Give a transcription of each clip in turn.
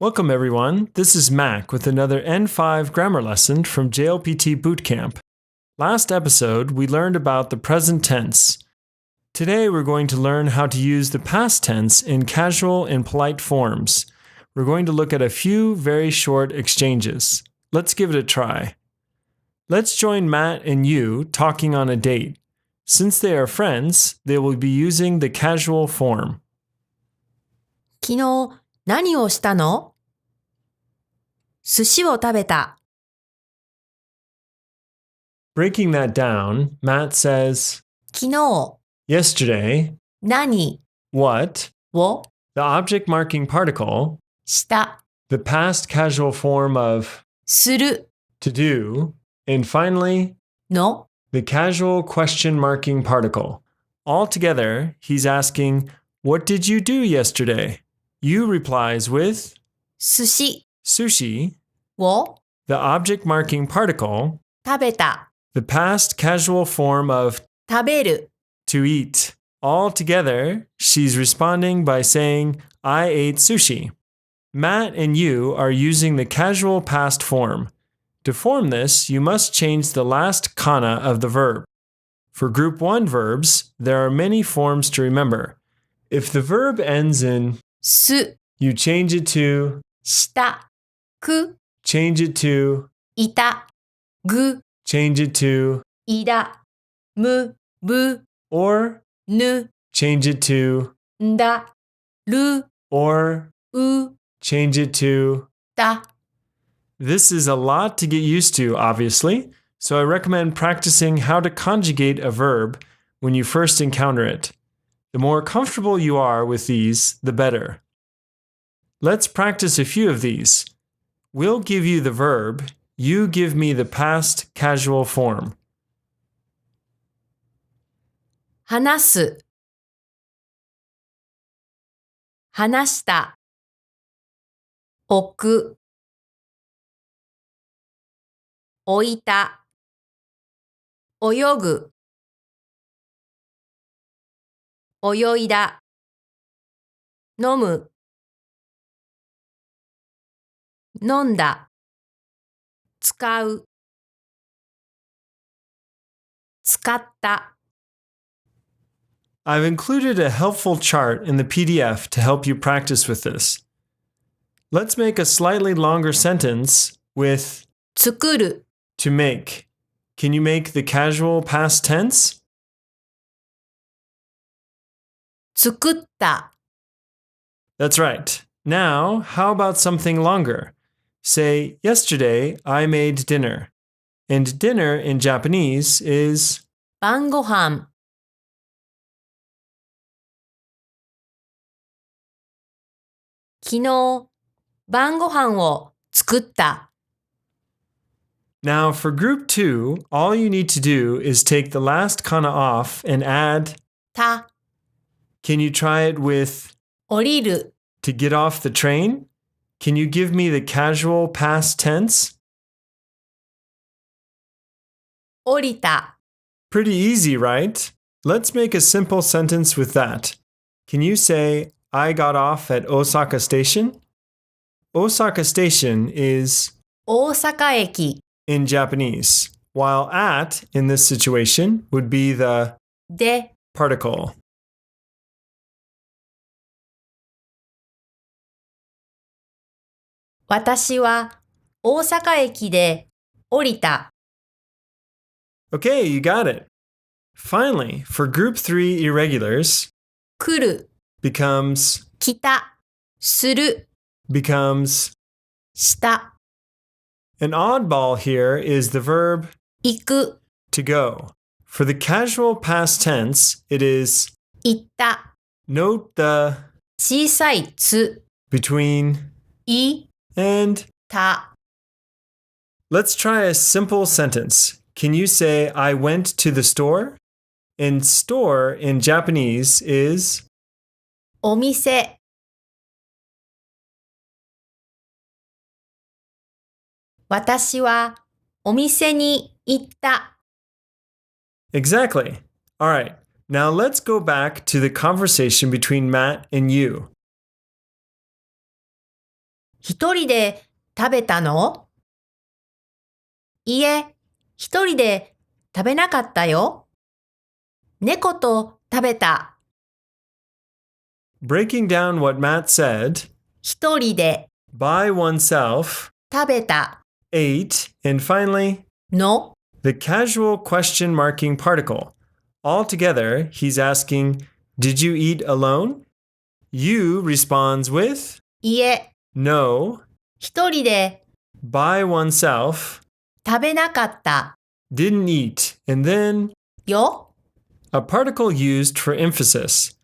Welcome everyone, this is Mac with another N5 grammar lesson from JLPT Bootcamp. Last episode, we learned about the present tense. Today we're going to learn how to use the past tense in casual and polite forms. We're going to look at a few very short exchanges. Let's give it a try. Let's join Matt and you talking on a date. Since they are friends, they will be using the casual form. 昨日何をしたの？寿司を食べた。Breaking that down, Matt says, 昨日 yesterday, 何 what, を the object marking particle, した the past casual form of する to do, and finally, の the casual question marking particle. Altogether, he's asking, what did you do yesterday? You replies with 寿司 sushi, を the object marking particle, 食べた the past casual form of 食べる to eat. Altogether, she's responding by saying, I ate sushi. Matt and you are using the casual past form. To form this, you must change the last kana of the verb. For group 1 verbs, there are many forms to remember. If the verb ends in す you change it to したく change it to いたぐ change it to いだむぶ or ぬ change it to んだる or う change it to. だ This is a lot to get used to, obviously, so I recommend practicing how to conjugate a verb when you first encounter it. The more comfortable you are with these, the better. Let's practice a few of these. We'll give you the verb, you give me the past casual form. 話す話した置く置いた泳ぐ泳いだ飲む飲んだ使う使った I've included a helpful chart in the PDF to help you practice with this. Let's make a slightly longer sentence with 作る to make. Can you make the casual past tense? 作った That's right. Now, how about something longer? Say, yesterday I made dinner. And dinner in Japanese is 晩ご飯昨日晩ご飯を作った Now, for group 2, all you need to do is take the last kana off and add. た Can you try it with 降りる to get off the train? Can you give me the casual past tense? 降りた Pretty easy, right? Let's make a simple sentence with that. Can you say, I got off at Osaka Station? Osaka Station is 大阪駅 in Japanese, while at in this situation would be the で particle. 私は大阪駅で降りた Okay, you got it. Finally, for group 3 irregulars, 来る becomes 来たする becomes. した An oddball here is the verb 行く to go. For the casual past tense, it is. 行った Note the 小さいつ between い and. た Let's try a simple sentence. Can you say, I went to the store? And store in Japanese is. お店私はお店に行った Exactly. All right. Now let's go back to the conversation between Matt and you. 一人で食べたの？いえ、一人で食べなかったよ。猫と食べた。Breaking down what Matt said, 一人で by oneself, 食べた ate, and finally, の the casual question marking particle. Altogether, he's asking, did you eat alone? You responds with, いえ、 no, 一人で by oneself, 食べなかった didn't eat, and then よ。 a particle used for emphasis.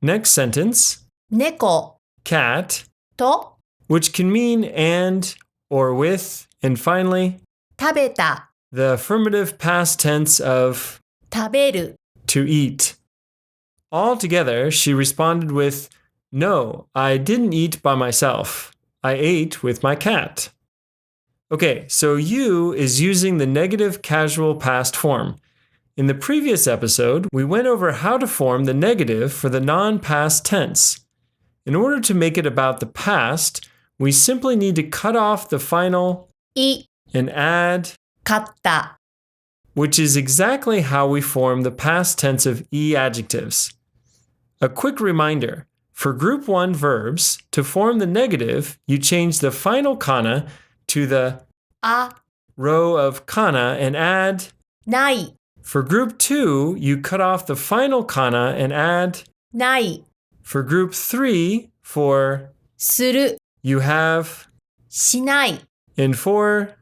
Next sentence, 猫 cat, と which can mean and or with, and finally, 食べた the affirmative past tense of 食べる to eat. Altogether, she responded with, no, I didn't eat by myself. I ate with my cat. Okay, so you is using the negative casual past form. In the previous episode, we went over how to form the negative for the non-past tense. In order to make it about the past, we simply need to cut off the final い and add, 買った which is exactly how we form the past tense of E adjectives. A quick reminder, for group 1 verbs, to form the negative, you change the final kana to the あ row of kana and add. ない For group 2, you cut off the final kana and add. ない For group 3, for する you have, しない and for.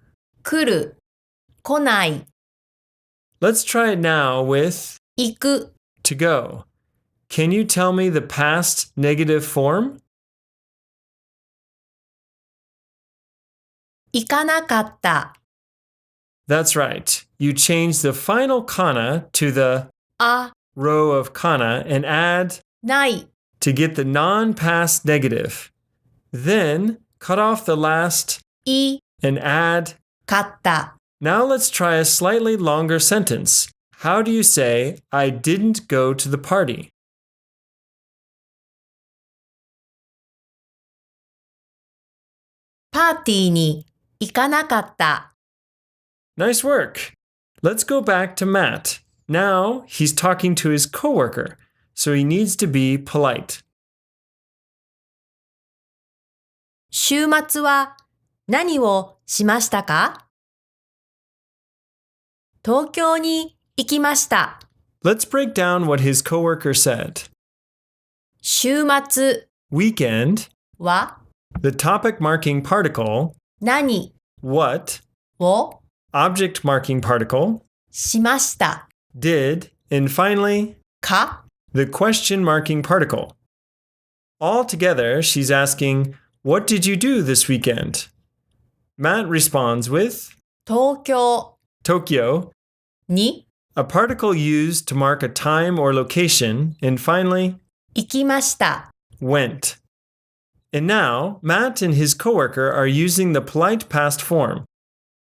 来る来ない Let's try it now with 行く to go. Can you tell me the past negative form? 行かなかった That's right. You change the final kana to the あ row of kana and add ない to get the non-past negative. Then cut off the last い and add. 買った Now let's try a slightly longer sentence. How do you say, I didn't go to the party? パーティーに行かなかった Nice work. Let's go back to Matt. Now he's talking to his coworker, so he needs to be polite. 週末は何をしましたか？東京に行きました。Let's break down what his coworker said. 週末 Weekend, は the topic marking particle, 何 what, を object marking particle, しました did, and finally, か the question marking particle. Altogether, she's asking, what did you do this weekend? Matt responds with 東京 Tokyo, に a particle used to mark a time or location, and finally, 行きました went. And now, Matt and his coworker are using the polite past form.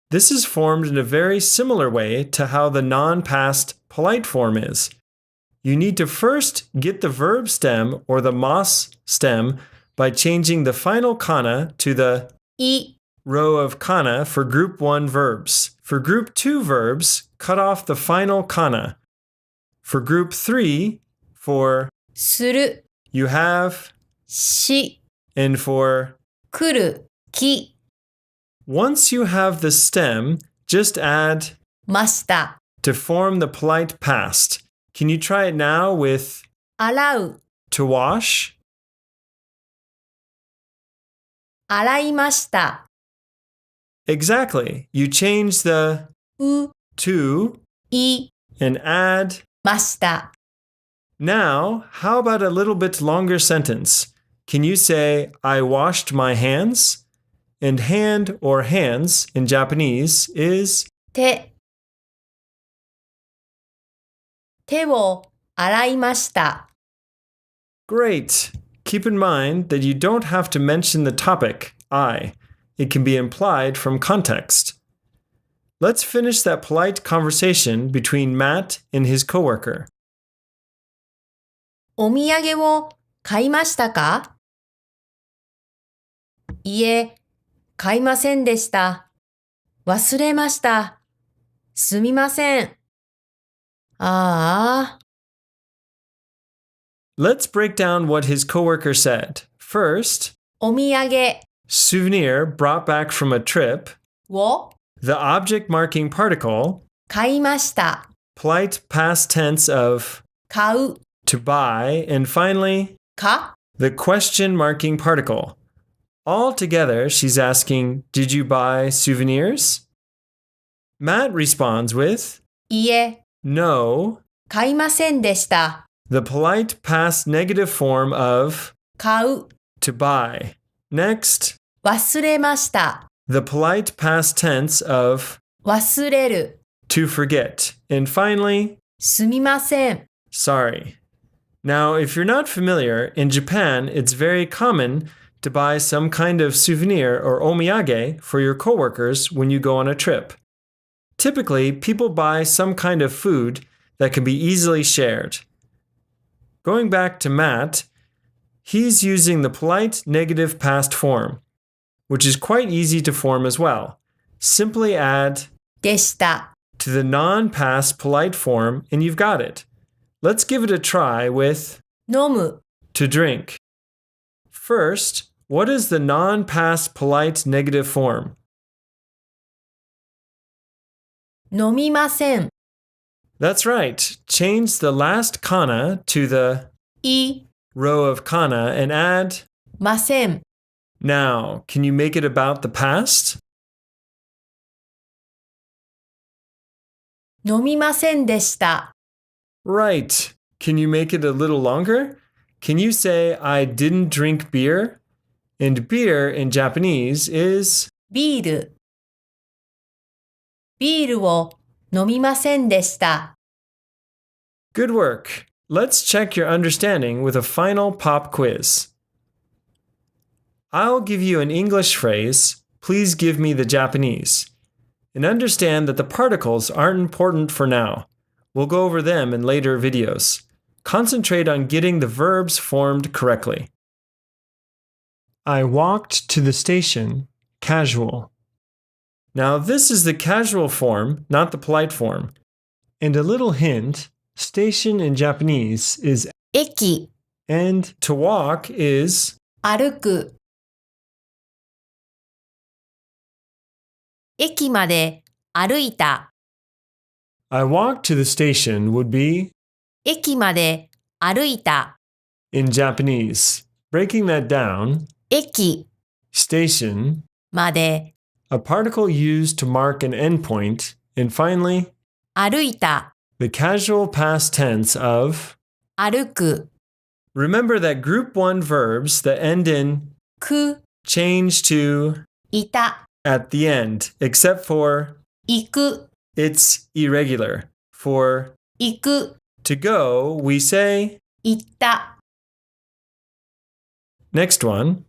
This is formed in a very similar way to how the non-past polite form is. You need to first get the verb stem or the mas stem by changing the final kana to the い row of kana for group 1 verbs. For group 2 verbs, cut off the final kana. For group 3, for する you have, し and for. 来るき Once you have the stem, just add ました to form the polite past. Can you try it now with 洗う to wash? 洗いました Exactly. You change the う to い and add. ました Now, how about a little bit longer sentence? Can you say, I washed my hands? And hand or hands in Japanese is 手を洗いました great. Keep in mind that you don't have to mention the topic, I. It can be implied from context. Let's finish that polite conversation between Matt and his coworker. お土産を買いましたか？いえ、買いませんでした。忘れました。すみません。ああ。 Let's break down what his coworker said. First, お土産 souvenir brought back from a trip, を the object marking particle, 買いました。 polite past tense of 買う to buy, and finally, か the question marking particle. All together, she's asking, Did you buy souvenirs? Matt responds with, いえ、 No, 買いませんでした。 the polite past negative form of 買う to buy. Next, 忘れました。 the polite past tense of 忘れる to forget. And finally, すみません。 sorry. Now, if you're not familiar, in Japan, it's very common to buy some kind of souvenir or omiyage for your coworkers when you go on a trip. Typically, people buy some kind of food that can be easily shared. Going back to Matt, he's using the polite negative past form, which is quite easy to form as well. Simply add でした。 to the non-past polite form and you've got it. Let's give it a try with 飲む to drink. First, what is the non-past polite negative form? 飲みません。 That's right. Change the last kana to the い row of kana and add ません。 now. Can you make it about the past? 飲みませんでした。 Right. Can you make it a little longer? Can you say, I didn't drink beer? And beer in Japanese is ビール。ビールを飲みませんでした。 good work. Let's check your understanding with a final pop quiz. I'll give you an English phrase. Please give me the Japanese. And understand that the particles aren't important for now. We'll go over them in later videos. Concentrate on getting the verbs formed correctly. I walked to the station, casual. Now, this is the casual form, not the polite form. And a little hint, station in Japanese is 駅、 and to walk is 歩く。駅まで歩いた。 I walked to the station would be 駅まで歩いた。 in Japanese. Breaking that down, 駅 station, まで a particle used to mark an endpoint, and finally, 歩いた。 the casual past tense of 歩く。 remember that group 1 verbs that end in く、 change to いた。 at the end, except for 行く、 it's irregular. For 行く、 to go, we say 行った。 next one.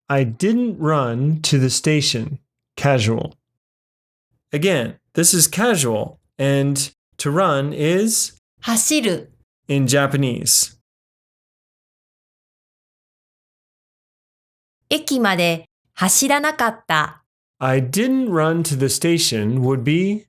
I didn't run to the station. Casual. Again, this is casual, and to run is 走る。 in Japanese. 駅まで走らなかった。 I didn't run to the station would be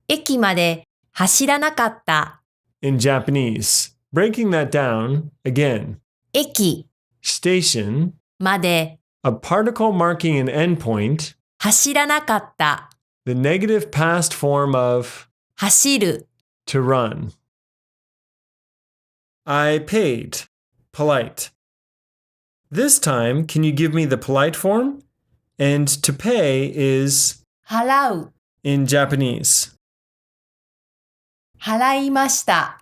駅まで走らなかった。 in Japanese. Breaking that down, again, 駅 station, まで a particle marking an endpoint, 走らなかった。 the negative past form of 走る。 to run. I paid. Polite. This time, can you give me the polite form? And to pay is 払う。 in Japanese. 払いました。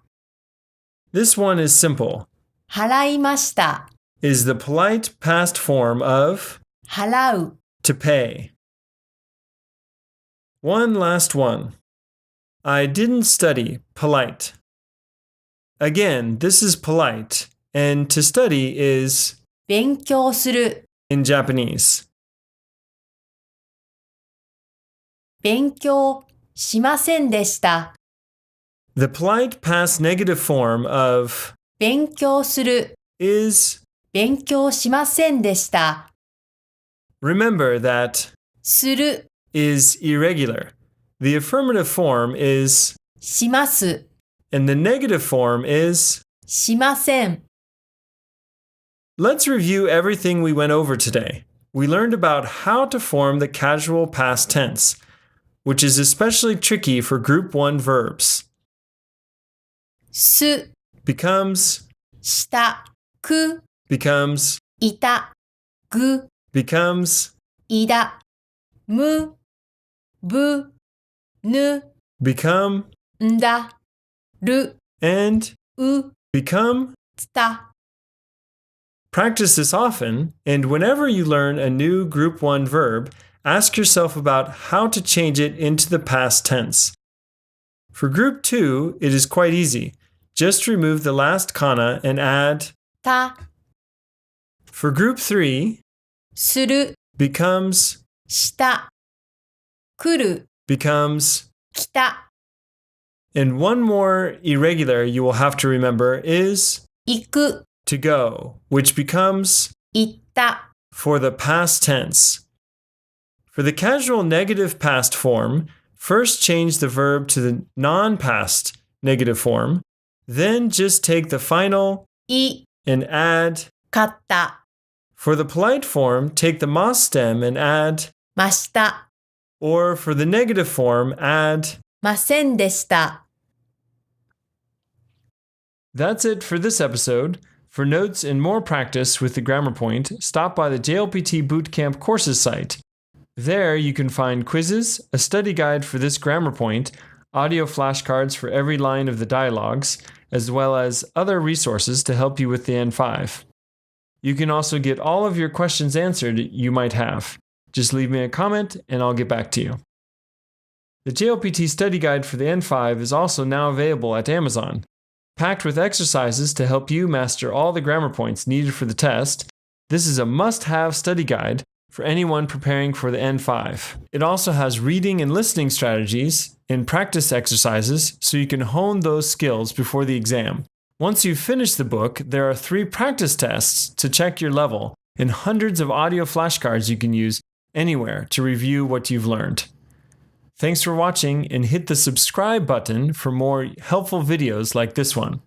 This one is simple. 払いました。 Is the polite past form of 払う。 to pay. One last one. I didn't study. Polite. Again, this is polite, and to study is 勉強する。 in Japanese. 勉強しませんでした。 The polite past negative form of 勉強する。 is 勉強しませんでした。Remember that する、 is irregular. The affirmative form is, します、 and the negative form is. しません。 Let's review everything we went over today. We learned about how to form the casual past tense, which is especially tricky for group 1 verbs. す、 Becomes, した、く、 becomes, いた、ぐ、 becomes, いだ、む、ぶ、ぬ、 become, んだ、る、 and う、 become. つた。Practice this often, and whenever you learn a new group 1 verb, ask yourself about how to change it into the past tense. For group 2, it is quite easy. Just remove the last kana and add. た、 For group 3, する、 becomes, した、来る、 becomes, 来た、 and one more irregular you will have to remember is 行く、 to go, which becomes 行った。 for the past tense. For the casual negative past form, first change the verb to the non-past negative form, then just take the final い、 and add. かった、 For the polite form, take the mas stem and add, ました、 or for the negative form, add. ませんでした。 That's it for this episode. For notes and more practice with the Grammar Point, stop by the JLPT Bootcamp courses site. There you can find quizzes, a study guide for this grammar point, audio flashcards for every line of the dialogues, as well as other resources to help you with the N5. You can also get all of your questions answered you might have. Just leave me a comment and I'll get back to you. The JLPT study guide for the N5 is also now available at Amazon. Packed with exercises to help you master all the grammar points needed for the test, this is a must-have study guide for anyone preparing for the N5. It also has reading and listening strategies and practice exercises so you can hone those skills before the exam. Once you've finished the book, there are 3 practice tests to check your level and hundreds of audio flashcards you can use anywhere to review what you've learned. Thanks for watching and hit the subscribe button for more helpful videos like this one.